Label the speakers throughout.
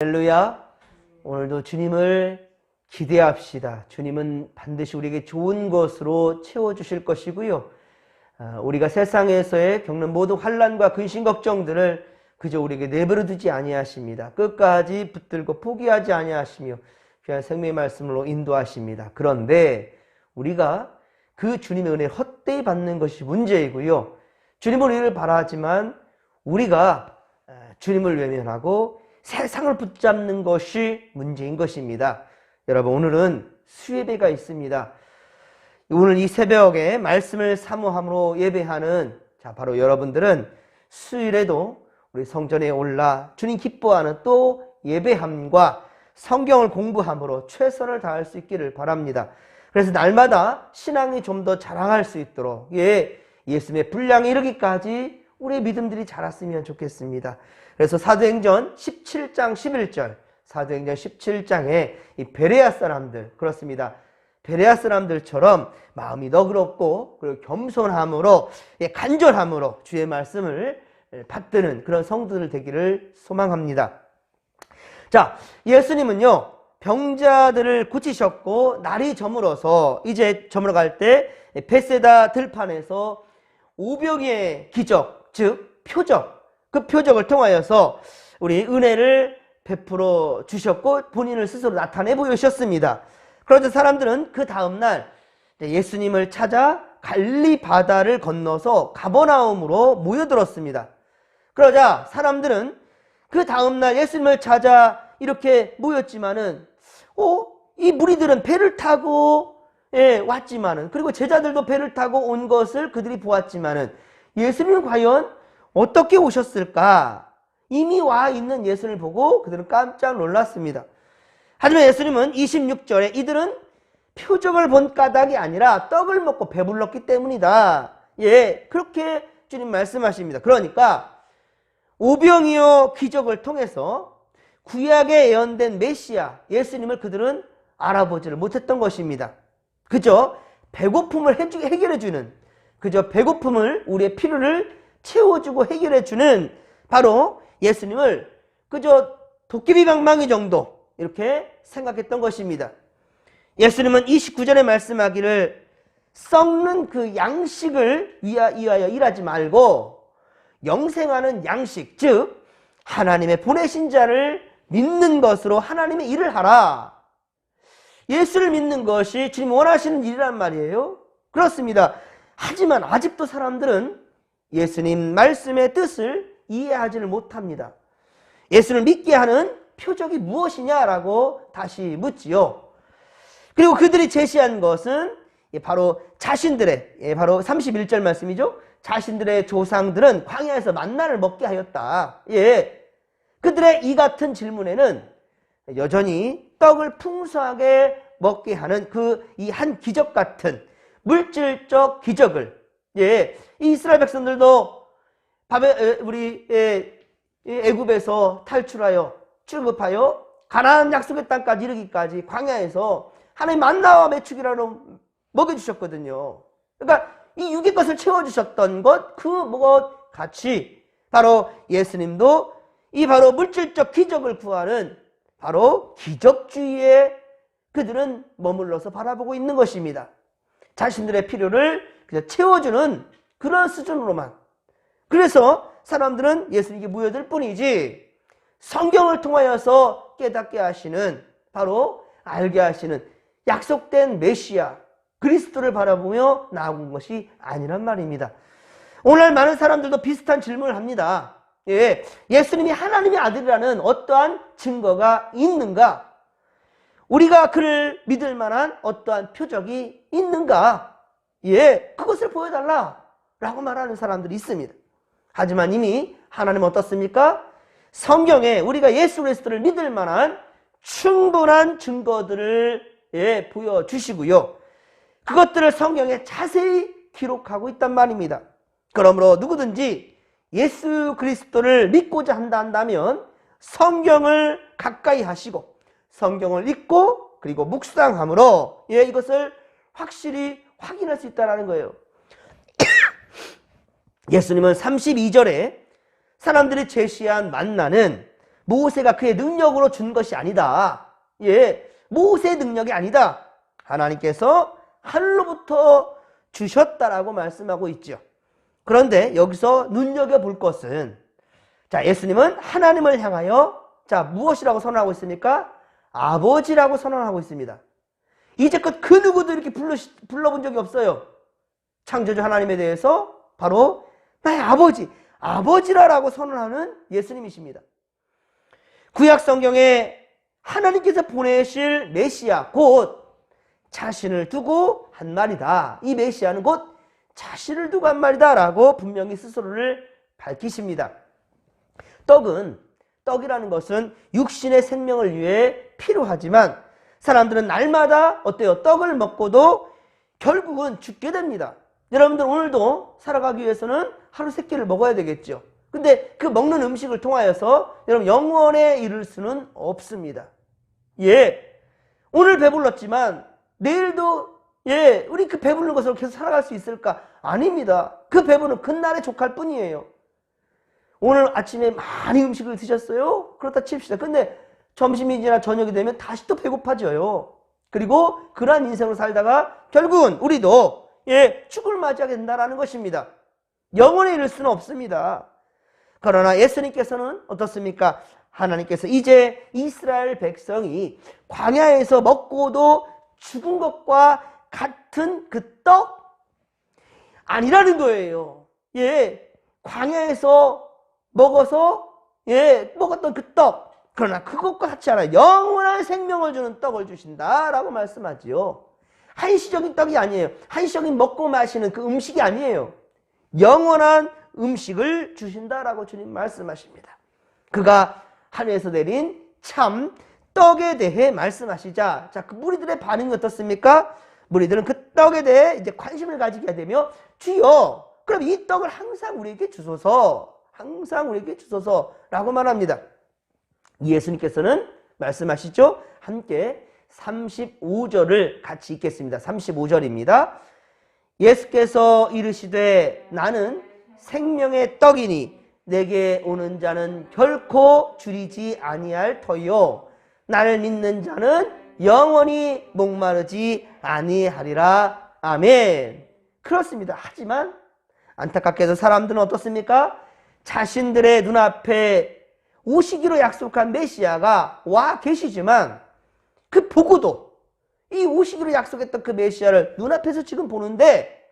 Speaker 1: 할렐루야. 오늘도 주님을 기대합시다. 주님은 반드시 우리에게 좋은 것으로 채워주실 것이고요. 우리가 세상에서의 겪는 모든 환난과 근심 걱정들을 그저 우리에게 내버려 두지 아니하십니다. 끝까지 붙들고 포기하지 아니하시며 귀한 생명의 말씀으로 인도하십니다. 그런데 우리가 그 주님의 은혜를 헛되이 받는 것이 문제이고요. 주님은 우리를 바라지만 우리가 주님을 외면하고 세상을 붙잡는 것이 문제인 것입니다. 여러분, 오늘은 수예배가 있습니다. 오늘 이 새벽에 말씀을 사모함으로 예배하는 바로 여러분들은 수요일에도 우리 성전에 올라 주님 기뻐하는 또 예배함과 성경을 공부함으로 최선을 다할 수 있기를 바랍니다. 그래서 날마다 신앙이 좀 더 자랑할 수 있도록 예수님의 분량에 이르기까지 우리의 믿음들이 자랐으면 좋겠습니다. 그래서 사도행전 17장 11절, 사도행전 17장에 이 베레아 사람들, 그렇습니다. 베레아 사람들처럼 마음이 너그럽고 그리고 겸손함으로 간절함으로 주의 말씀을 받드는 그런 성도들 되기를 소망합니다. 자, 예수님은요 병자들을 고치셨고 날이 저물어서 이제 저물어갈 때 베세다 들판에서 오병이의 기적, 즉 표적, 그 표적을 통하여서 우리 은혜를 베풀어 주셨고 본인을 스스로 나타내 보이셨습니다. 그러자 사람들은 그 다음날 예수님을 찾아 갈리 바다를 건너서 가버나움으로 모여들었습니다. 그러자 사람들은 그 다음날 예수님을 찾아 이렇게 모였지만은 이 무리들은 배를 타고 왔지만은, 그리고 제자들도 배를 타고 온 것을 그들이 보았지만은 예수님은 과연 어떻게 오셨을까? 이미 와 있는 예수님을 보고 그들은 깜짝 놀랐습니다. 하지만 예수님은 26절에 이들은 표적을 본 까닭이 아니라 떡을 먹고 배불렀기 때문이다. 그렇게 주님 말씀하십니다. 그러니까 오병이어 기적을 통해서 구약에 예언된 메시아 예수님을 그들은 알아보지를 못했던 것입니다. 그저 배고픔을 해결해주는, 그저 배고픔을, 우리의 필요를 채워주고 해결해주는 바로 예수님을 그저 도깨비 방망이 정도 이렇게 생각했던 것입니다. 예수님은 29절에 말씀하기를 썩는 그 양식을 위하여 일하지 말고 영생하는 양식, 즉 하나님의 보내신 자를 믿는 것으로 하나님의 일을 하라. 예수를 믿는 것이 주님 원하시는 일이란 말이에요. 그렇습니다. 하지만 아직도 사람들은 예수님 말씀의 뜻을 이해하지를 못합니다. 예수를 믿게 하는 표적이 무엇이냐라고 다시 묻지요. 그리고 그들이 제시한 것은 바로 자신들의, 바로 31절 말씀이죠. 자신들의 조상들은 광야에서 만나를 먹게 하였다. 그들의 이 같은 질문에는 여전히 떡을 풍성하게 먹게 하는 이 한 기적 같은 물질적 기적을, 이 이스라엘 백성들도 우리 애굽에서 탈출하여 출급하여 가나안 약속의 땅까지 이르기까지 광야에서 하나님 만나와 메추기라로 먹여주셨거든요. 그러니까 이 육의 것을 채워주셨던 것, 그것 같이 바로 예수님도 이 바로 물질적 기적을 구하는 바로 기적주의에 그들은 머물러서 바라보고 있는 것입니다. 자신들의 필요를 그냥 채워주는 그런 수준으로만. 그래서 사람들은 예수님께 모여들 뿐이지 성경을 통하여서 깨닫게 하시는, 바로 알게 하시는 약속된 메시아 그리스도를 바라보며 나아온 것이 아니란 말입니다. 오늘날 많은 사람들도 비슷한 질문을 합니다. 예수님이 하나님의 아들이라는 어떠한 증거가 있는가? 우리가 그를 믿을 만한 어떠한 표적이 있는가? 그것을 보여달라 라고 말하는 사람들이 있습니다. 하지만 이미 하나님은 어떻습니까? 성경에 우리가 예수 그리스도를 믿을 만한 충분한 증거들을 보여주시고요. 그것들을 성경에 자세히 기록하고 있단 말입니다. 그러므로 누구든지 예수 그리스도를 믿고자 한다면 성경을 가까이 하시고 성경을 읽고 그리고 묵상함으로 이것을 확실히 확인할 수 있다는 거예요. 예수님은 32절에 사람들이 제시한 만나는 모세가 그의 능력으로 준 것이 아니다. 예, 모세의 능력이 아니다. 하나님께서 하늘로부터 주셨다라고 말씀하고 있죠. 그런데 여기서 눈여겨볼 것은, 자, 예수님은 하나님을 향하여 자, 무엇이라고 선언하고 있습니까? 아버지라고 선언하고 있습니다. 이제껏 그 누구도 이렇게 불러본 적이 없어요. 창조주 하나님에 대해서 바로 나의 아버지, 아버지라고 선언하는 예수님이십니다. 구약 성경에 하나님께서 보내실 메시아, 곧 자신을 두고 한 말이다. 이 메시아는 곧 자신을 두고 한 말이다 라고 분명히 스스로를 밝히십니다. 떡이라는 것은 육신의 생명을 위해 필요하지만 사람들은 날마다 어때요? 떡을 먹고도 결국은 죽게 됩니다. 여러분들 오늘도 살아가기 위해서는 하루 3끼를 먹어야 되겠죠. 근데 그 먹는 음식을 통하여서 여러분 영원에 이를 수는 없습니다. 예, 오늘 배불렀지만 내일도 예, 우리 그 배부른 것으로 계속 살아갈 수 있을까? 아닙니다. 그 배부른 그날에 족할 뿐이에요. 오늘 아침에 많이 음식을 드셨어요? 그렇다 칩시다. 근데 점심이나 저녁이 되면 다시 또 배고파져요. 그리고 그러한 인생으로 살다가 결국은 우리도 예, 죽을 맞이하게 된다는 것입니다. 영원에 이를 수는 없습니다. 그러나 예수님께서는 어떻습니까? 하나님께서 이제 이스라엘 백성이 광야에서 먹고도 죽은 것과 같은 그 떡 아니라는 거예요. 예, 광야에서 먹었던 그 떡, 그러나 그것과 같지 않아요. 영원한 생명을 주는 떡을 주신다라고 말씀하지요. 한시적인 떡이 아니에요. 한시적인 먹고 마시는 그 음식이 아니에요. 영원한 음식을 주신다라고 주님 말씀하십니다. 그가 하늘에서 내린 참 떡에 대해 말씀하시자, 자, 그 무리들의 반응이 어떻습니까? 무리들은 그 떡에 대해 이제 관심을 가지게 되며, 주여, 그럼 이 떡을 항상 우리에게 주소서, 항상 우리에게 주소서라고 말합니다. 예수님께서는 말씀하시죠. 함께 35절을 같이 읽겠습니다. 35절입니다. 예수께서 이르시되 나는 생명의 떡이니 내게 오는 자는 결코 줄이지 아니할 터요 나를 믿는 자는 영원히 목마르지 아니하리라. 아멘. 그렇습니다. 하지만 안타깝게도 사람들은 어떻습니까? 자신들의 눈앞에 오시기로 약속한 메시아가 와 계시지만 그 보고도 이 오시기로 약속했던 그 메시아를 눈앞에서 지금 보는데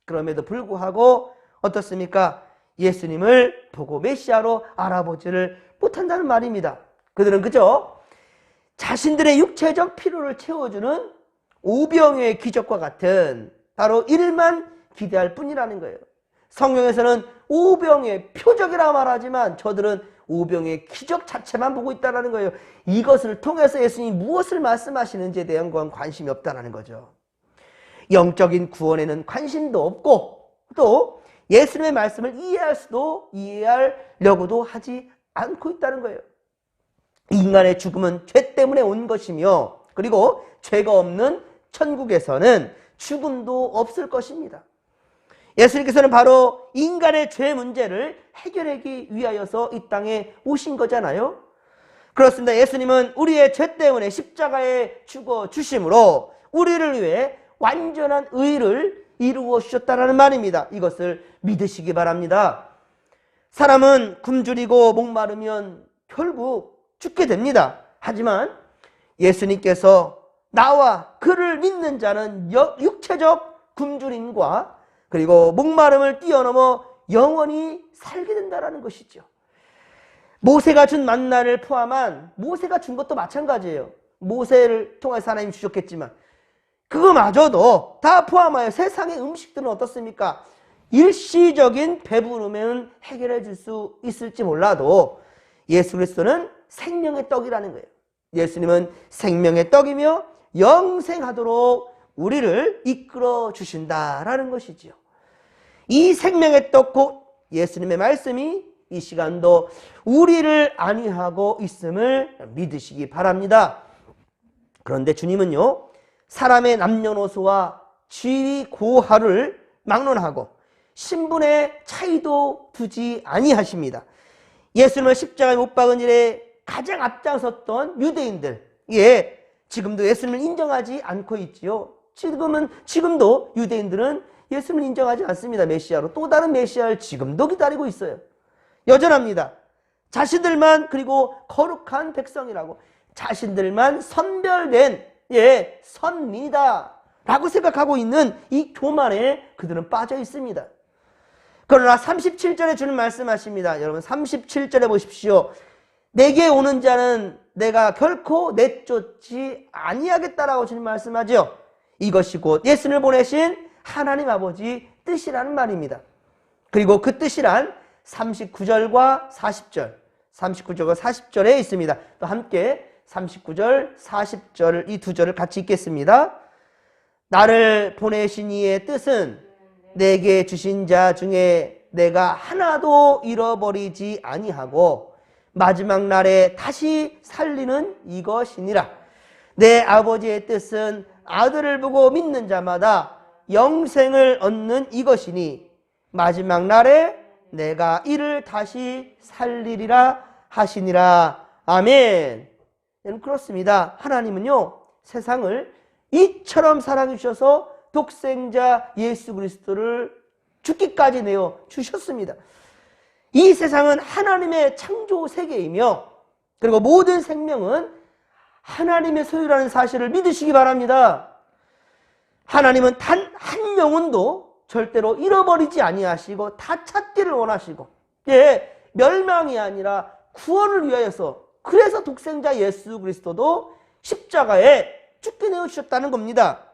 Speaker 1: 그럼에도 불구하고 어떻습니까? 예수님을 보고 메시아로 알아보지를 못한다는 말입니다. 그들은 그저 자신들의 육체적 필요를 채워주는 오병이어의 기적과 같은 바로 이를만 기대할 뿐이라는 거예요. 성경에서는 오병이어의 표적이라 말하지만 저들은 오병이어의 기적 자체만 보고 있다는 거예요. 이것을 통해서 예수님이 무엇을 말씀하시는지에 대한 건 관심이 없다는 거죠. 영적인 구원에는 관심도 없고 또 예수님의 말씀을 이해하려고도 하지 않고 있다는 거예요. 인간의 죽음은 죄 때문에 온 것이며 그리고 죄가 없는 천국에서는 죽음도 없을 것입니다. 예수님께서는 바로 인간의 죄 문제를 해결하기 위하여서 이 땅에 오신 거잖아요. 그렇습니다. 예수님은 우리의 죄 때문에 십자가에 죽어 주심으로 우리를 위해 완전한 의를 이루어 주셨다는 말입니다. 이것을 믿으시기 바랍니다. 사람은 굶주리고 목마르면 결국 죽게 됩니다. 하지만 예수님께서 나와 그를 믿는 자는 육체적 굶주림과 그리고 목마름을 뛰어넘어 영원히 살게 된다는 것이죠. 모세가 준 만나를 포함한 모세가 준 것도 마찬가지예요. 모세를 통해서 하나님이 주셨겠지만 그거마저도 다 포함하여 세상의 음식들은 어떻습니까? 일시적인 배부름은 해결해 줄 수 있을지 몰라도 예수 그리스도는 생명의 떡이라는 거예요. 예수님은 생명의 떡이며 영생하도록 우리를 이끌어 주신다라는 것이지요. 이 생명의 떡 곧 예수님의 말씀이 이 시간도 우리를 안위하고 있음을 믿으시기 바랍니다. 그런데 주님은요, 사람의 남녀노소와 지위 고하를 막론하고 신분의 차이도 두지 아니하십니다. 예수님을 십자가에 못 박은 일에 가장 앞장섰던 유대인들, 예, 지금도 예수님을 인정하지 않고 있지요. 지금도 유대인들은 예수님을 인정하지 않습니다. 메시아로. 또 다른 메시아를 지금도 기다리고 있어요. 여전합니다. 자신들만, 그리고 거룩한 백성이라고, 자신들만 선별된, 예, 선민이다 라고 생각하고 있는 이 교만에 그들은 빠져 있습니다. 그러나 37절에 주는 말씀하십니다. 여러분 37절에 보십시오. 내게 오는 자는 내가 결코 내쫓지 아니하겠다라고 주님 말씀하죠. 이것이 곧 예수님을 보내신 하나님 아버지 뜻이라는 말입니다. 그리고 그 뜻이란 39절과 40절, 39절과 40절에 있습니다. 또 함께 39절, 40절 이 두 절을 같이 읽겠습니다. 나를 보내신 이의 뜻은 내게 주신 자 중에 내가 하나도 잃어버리지 아니하고 마지막 날에 다시 살리는 이것이니라. 내 아버지의 뜻은 아들을 보고 믿는 자마다 영생을 얻는 이것이니 마지막 날에 내가 이를 다시 살리리라 하시니라. 아멘. 그렇습니다. 하나님은요, 세상을 이처럼 사랑해 주셔서 독생자 예수 그리스도를 죽기까지 내어 주셨습니다. 이 세상은 하나님의 창조 세계이며, 그리고 모든 생명은 하나님의 소유라는 사실을 믿으시기 바랍니다. 하나님은 단 한 영혼도 절대로 잃어버리지 아니하시고 다 찾기를 원하시고, 예, 멸망이 아니라 구원을 위하여서, 그래서 독생자 예수 그리스도도 십자가에 죽게 내어 주셨다는 겁니다.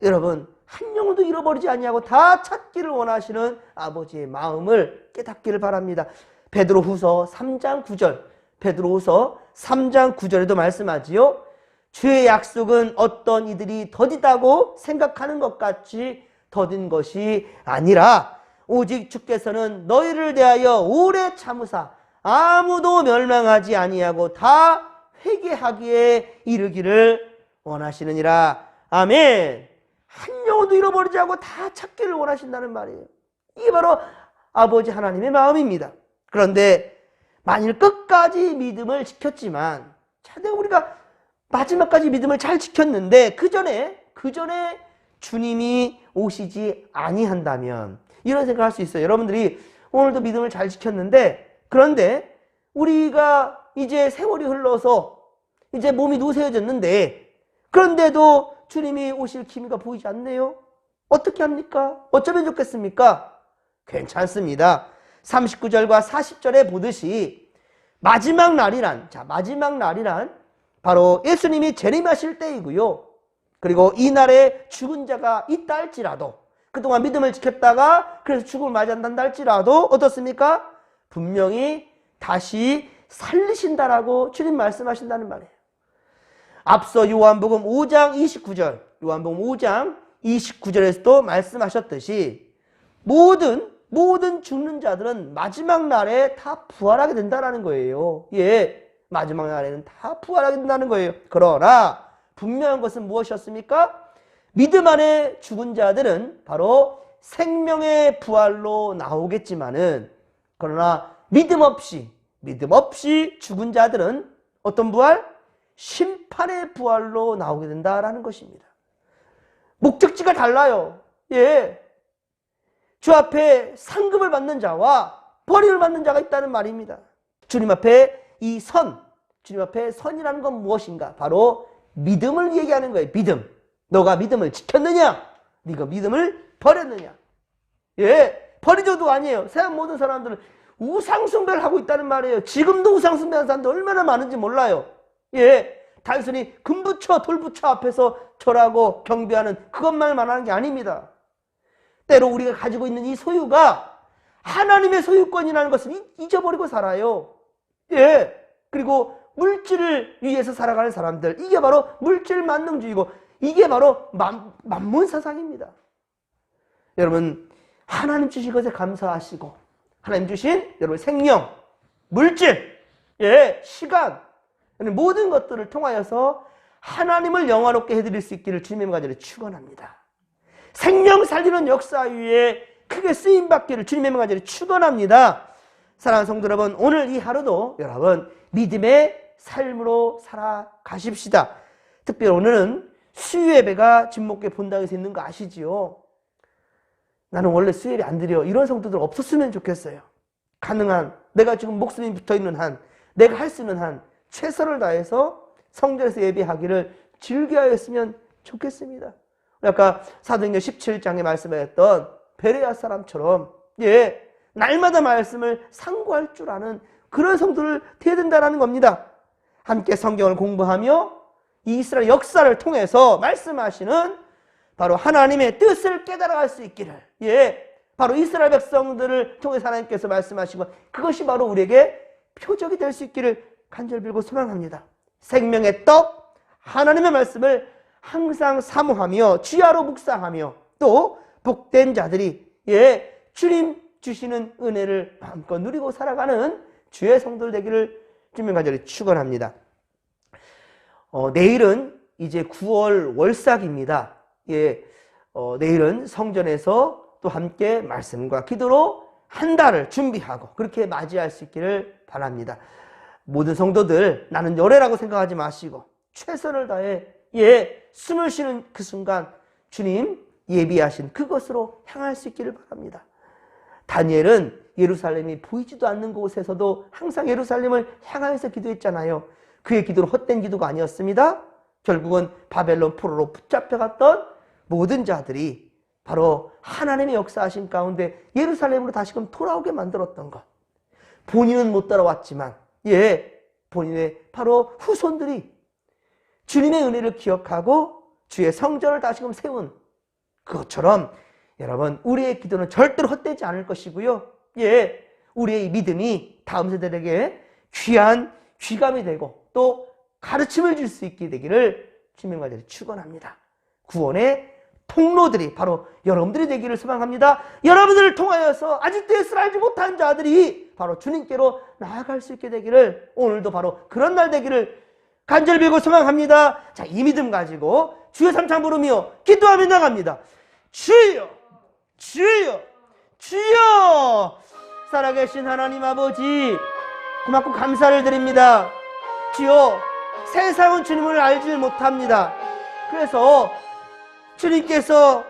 Speaker 1: 여러분, 한 영혼도 잃어버리지 아니하고 다 찾기를 원하시는 아버지의 마음을 깨닫기를 바랍니다. 베드로후서 3장 9절, 베드로후서 3장 9절에도 말씀하지요. 주의 약속은 어떤 이들이 더디다고 생각하는 것 같이 더딘 것이 아니라 오직 주께서는 너희를 대하여 오래 참으사 아무도 멸망하지 아니하고 다 회개하기에 이르기를 원하시느니라. 아멘. 한 영혼도 잃어버리지 않고 다 찾기를 원하신다는 말이에요. 이게 바로 아버지 하나님의 마음입니다. 그런데 만일 끝까지 믿음을 지켰지만, 차대 우리가 마지막까지 믿음을 잘 지켰는데 그 전에 주님이 오시지 아니한다면, 이런 생각을 할 수 있어요. 여러분들이 오늘도 믿음을 잘 지켰는데, 그런데 우리가 이제 세월이 흘러서 이제 몸이 노쇠해졌는데, 그런데도 주님이 오실 기미가 보이지 않네요. 어떻게 합니까? 어쩌면 좋겠습니까? 괜찮습니다. 39절과 40절에 보듯이 마지막 날이란 바로 예수님이 재림하실 때이고요. 그리고 이 날에 죽은 자가 있다 할지라도, 그동안 믿음을 지켰다가 그래서 죽음을 맞이한다 할지라도 어떻습니까? 분명히 다시 살리신다라고 주님 말씀하신다는 말이에요. 앞서 요한복음 5장 29절에서도 말씀하셨듯이 모든 죽는 자들은 마지막 날에 다 부활하게 된다는 거예요. 예, 마지막 날에는 다 부활하게 된다는 거예요. 그러나 분명한 것은 무엇이었습니까? 믿음 안에 죽은 자들은 바로 생명의 부활로 나오겠지만은, 그러나 믿음 없이 죽은 자들은 어떤 부활? 심판의 부활로 나오게 된다라는 것입니다. 목적지가 달라요. 예. 주 앞에 상급을 받는 자와 버림을 받는 자가 있다는 말입니다. 주님 앞에 주님 앞에 선이라는 건 무엇인가? 바로 믿음을 얘기하는 거예요. 믿음. 너가 믿음을 지켰느냐? 네가 믿음을 버렸느냐? 예. 버리죠도 아니에요. 세상 모든 사람들은 우상숭배를 하고 있다는 말이에요. 지금도 우상숭배하는 사람들 얼마나 많은지 몰라요. 예. 단순히 금부처, 돌부처 앞에서 절하고 경배하는 그것만 말하는 게 아닙니다. 때로 우리가 가지고 있는 이 소유가 하나님의 소유권이라는 것을 잊어버리고 살아요. 예. 그리고 물질을 위해서 살아가는 사람들, 이게 바로 물질 만능주의고, 이게 바로 만문 사상입니다. 여러분, 하나님 주신 것에 감사하시고, 하나님 주신 여러분 생명, 물질, 예, 시간, 모든 것들을 통하여서 하나님을 영화롭게 해드릴 수 있기를 주님의 명간절에 축원합니다. 생명 살리는 역사 위에 크게 쓰임받기를 주님의 명간절에 축원합니다. 사랑하는 성도 여러분, 오늘 이 하루도 여러분 믿음의 삶으로 살아가십시다. 특별히 오늘은 수요예배가 진목교회 본당에서 있는 거 아시지요? 나는 원래 수요예배 안 드려. 이런 성도들 없었으면 좋겠어요. 가능한, 내가 지금 목숨이 붙어있는 한, 내가 할 수 있는 한 최선을 다해서 성전에서 예배하기를 즐겨했으면 좋겠습니다. 아까 사도행전 17장에 말씀하였던 베레아 사람처럼 날마다 말씀을 상고할 줄 아는 그런 성도를 되어야 된다는 겁니다. 함께 성경을 공부하며 이 이스라엘 역사를 통해서 말씀하시는 바로 하나님의 뜻을 깨달아갈 수 있기를, 바로 이스라엘 백성들을 통해서 하나님께서 말씀하시고 그것이 바로 우리에게 표적이 될 수 있기를 간절히 빌고 소망합니다. 생명의 떡 하나님의 말씀을 항상 사모하며 주야로 묵상하며 또 복된 자들이 주님 주시는 은혜를 마음껏 누리고 살아가는 주의 성도들 되기를 주님 간절히 축원합니다. 내일은 이제 9월 월삭입니다. 내일은 성전에서 또 함께 말씀과 기도로 한 달을 준비하고 그렇게 맞이할 수 있기를 바랍니다. 모든 성도들 나는 열애라고 생각하지 마시고 최선을 다해 숨을 쉬는 그 순간 주님 예비하신 그것으로 향할 수 있기를 바랍니다. 다니엘은 예루살렘이 보이지도 않는 곳에서도 항상 예루살렘을 향하여서 기도했잖아요. 그의 기도는 헛된 기도가 아니었습니다. 결국은 바벨론 포로로 붙잡혀갔던 모든 자들이 바로 하나님의 역사하신 가운데 예루살렘으로 다시금 돌아오게 만들었던 것. 본인은 못 따라왔지만 본인의 바로 후손들이 주님의 은혜를 기억하고 주의 성전을 다시금 세운 그것처럼 여러분 우리의 기도는 절대로 헛되지 않을 것이고요. 우리의 믿음이 다음 세대에게 귀한 귀감이 되고 또 가르침을 줄 수 있게 되기를 주님과 같이 축원합니다. 구원의 통로들이 바로 여러분들이 되기를 소망합니다. 여러분들을 통하여서 아직도 예수를 알지 못한 자들이 바로 주님께로 나아갈 수 있게 되기를 오늘도 바로 그런 날 되기를 간절히 빌고 소망합니다. 자, 이 믿음 가지고 주여 삼창 부르며 기도하며 나갑니다. 주여 주여 주여 살아계신 하나님 아버지 고맙고 감사를 드립니다. 주여 세상은 주님을 알지 못합니다. 그래서 주님께서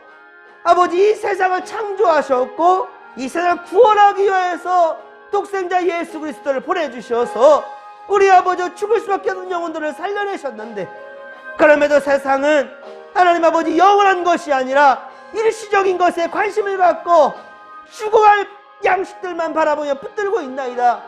Speaker 1: 아버지 이 세상을 창조하셨고 이 세상을 구원하기 위해서 독생자 예수 그리스도를 보내주셔서 우리 아버지 죽을 수밖에 없는 영혼들을 살려내셨는데 그럼에도 세상은 하나님 아버지 영원한 것이 아니라 일시적인 것에 관심을 갖고 죽어갈 양식들만 바라보며 붙들고 있나이다.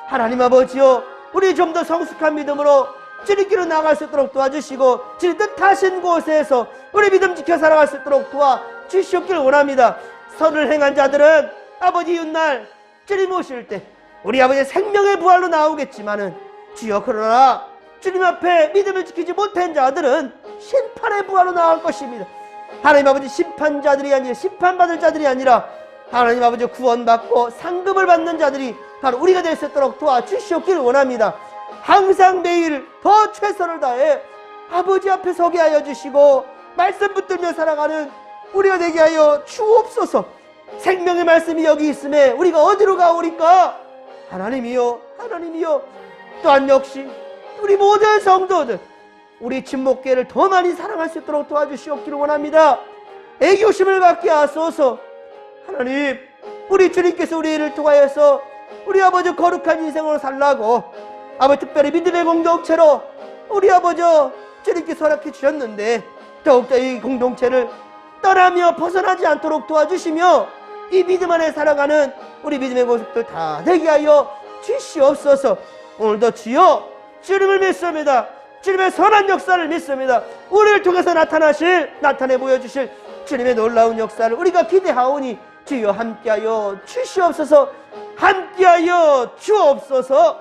Speaker 1: 하나님 아버지요 우리 좀 더 성숙한 믿음으로 주님께로 나아갈 수 있도록 도와주시고 주님 뜻하신 곳에서 우리 믿음 지켜 살아갈 수 있도록 도와주시옵기를 원합니다. 선을 행한 자들은 아버지 훗날 주님 오실 때 우리 아버지의 생명의 부활로 나오겠지만은 주여 그러나 주님 앞에 믿음을 지키지 못한 자들은 심판의 부활로 나올 것입니다. 하나님 아버지 심판자들이 아니라 심판받을 자들이 아니라 하나님 아버지 구원받고 상급을 받는 자들이 바로 우리가 될 수 있도록 도와주시옵기를 원합니다. 항상 매일 더 최선을 다해 아버지 앞에 서게 하여 주시고 말씀 붙들며 살아가는 우리가 되게 하여 주옵소서. 생명의 말씀이 여기 있음에 우리가 어디로 가오리까? 하나님이요 하나님이요. 또한 역시 우리 모든 성도들 우리 진목교회를 더 많이 사랑할 수 있도록 도와주시옵기를 원합니다. 애교심을 갖게 하소서. 하나님 우리 주님께서 우리를 통하여서 우리 아버지 거룩한 인생으로 살라고 아버지 특별히 믿음의 공동체로 우리 아버지 주님께서 허락해 주셨는데 더욱더 이 공동체를 떠나며 벗어나지 않도록 도와주시며 이 믿음 안에 살아가는 우리 믿음의 모습들 다 되게 하여 주시옵소서. 오늘도 주여 주님을 믿습니다. 주님의 선한 역사를 믿습니다. 우리를 통해서 나타내 보여주실 주님의 놀라운 역사를 우리가 기대하오니 주여 함께하여 주시옵소서. 함께하여 주옵소서.